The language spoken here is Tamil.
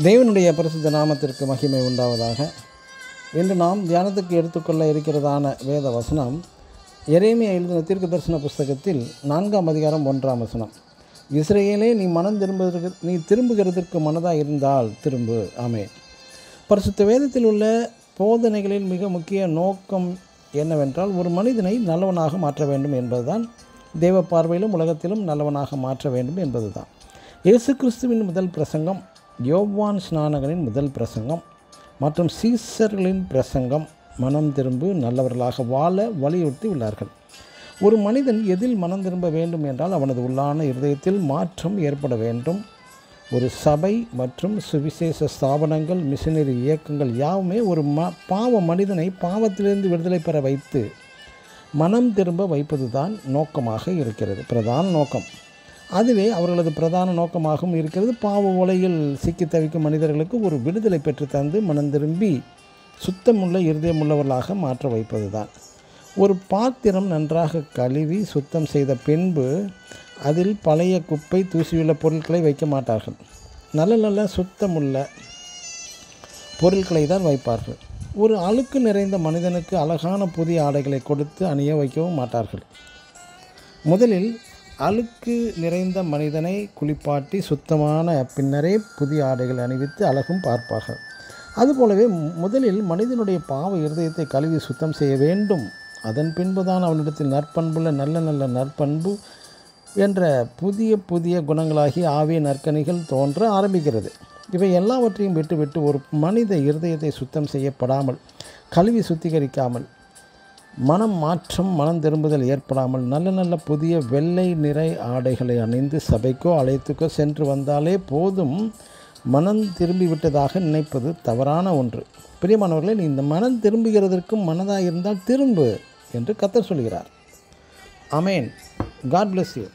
தேவனுடைய பரிசுத்த நாமத்திற்கு மகிமை உண்டாவதாக. இன்று நாம் தியானத்துக்கு எடுத்துக்கொள்ள இருக்கிறதான வேத வசனம் எரேமியா எழுதின தீர்க்க தரிசன புஸ்தகத்தில் 4ஆம் அதிகாரம் 1ஆம் வசனம். இஸ்ரவேலே, நீ திரும்புகிறதற்கு மனதாக இருந்தால் திரும்பு. ஆமென். பரிசுத்த வேதத்தில் உள்ள போதனைகளில் மிக முக்கிய நோக்கம் என்னவென்றால், ஒரு மனிதனை நல்லவனாக மாற்ற வேண்டும் என்பதுதான். தேவ பார்வையிலும் உலகத்திலும் நல்லவனாக மாற்ற வேண்டும் என்பதுதான். இயேசு கிறிஸ்துவின் முதல் பிரசங்கம், யோவான் ஸ்நானகனின் முதல் பிரசங்கம் மற்றும் சீசர்களின் பிரசங்கம் மனம் திரும்பு, நல்லவர்களாக வாழ வலியுறுத்தி உள்ளார்கள். ஒரு மனிதன் எதில் மனம் திரும்ப வேண்டும் என்றால், அவனது உள்ளான இருதயத்தில் மாற்றம் ஏற்பட வேண்டும். ஒரு சபை மற்றும் சுவிசேஷ ஸ்தாபனங்கள், மிஷனரி இயக்கங்கள் யாவுமே ஒரு பாவ மனிதனை பாவத்திலிருந்து விடுதலை பெற வைத்து மனம் திரும்ப வைப்பது தான் நோக்கமாக இருக்கிறது, பிரதான நோக்கம். அதுவே அவர்களது பிரதான நோக்கமாகவும் இருக்கிறது. பாவ உலகில் சிக்கி தவிக்கும் மனிதர்களுக்கு ஒரு விடுதலை பெற்று தந்து மனம் திரும்பி சுத்தமுள்ள இருதயமுள்ளவர்களாக மாற்ற வைப்பது தான். ஒரு பாத்திரம் நன்றாக கழுவி சுத்தம் செய்த பின்பு அதில் பழைய குப்பை தூசியுள்ள பொருட்களை வைக்க மாட்டார்கள். நல்ல சுத்தமுள்ள பொருட்களை தான் வைப்பார்கள். ஒரு அழுக்கு நிறைந்த மனிதனுக்கு அழகான புதிய ஆடைகளை கொடுத்து அணிய வைக்கவும் மாட்டார்கள். முதலில் அழுக்கு நிறைந்த மனிதனை குளிப்பாட்டி சுத்தமான பின்னரே புதிய ஆடைகள் அணிவித்து அழகும் பார்ப்பார்கள். அதுபோலவே முதலில் மனிதனுடைய பாவ இருதயத்தை கழுவி சுத்தம் செய்ய வேண்டும். அதன் பின்புதான் அவனிடத்தில் நற்பண்புள்ள நல்ல நற்பண்பு என்ற புதிய குணங்களாகி ஆவிய நற்கனிகள் தோன்ற ஆரம்பிக்கிறது. இவை எல்லாவற்றையும் விட்டுவிட்டு ஒரு மனித இருதயத்தை சுத்தம் செய்யப்படாமல், கழுவி சுத்திகரிக்காமல், மனம் திரும்புதல் ஏற்படாமல் நல்ல புதிய வெள்ளை நிறை ஆடைகளை அணிந்து சபைக்கோ அழைத்துக்கோ சென்று வந்தாலே போதும், மனம் திரும்பிவிட்டதாக நினைப்பது தவறான ஒன்று. பிரியமானவர்களே, நீ இந்த மனம் திரும்புகிறதற்கும் மனதாக இருந்தால் திரும்பு என்று கர்த்தர் சொல்கிறார். ஆமென். God bless you.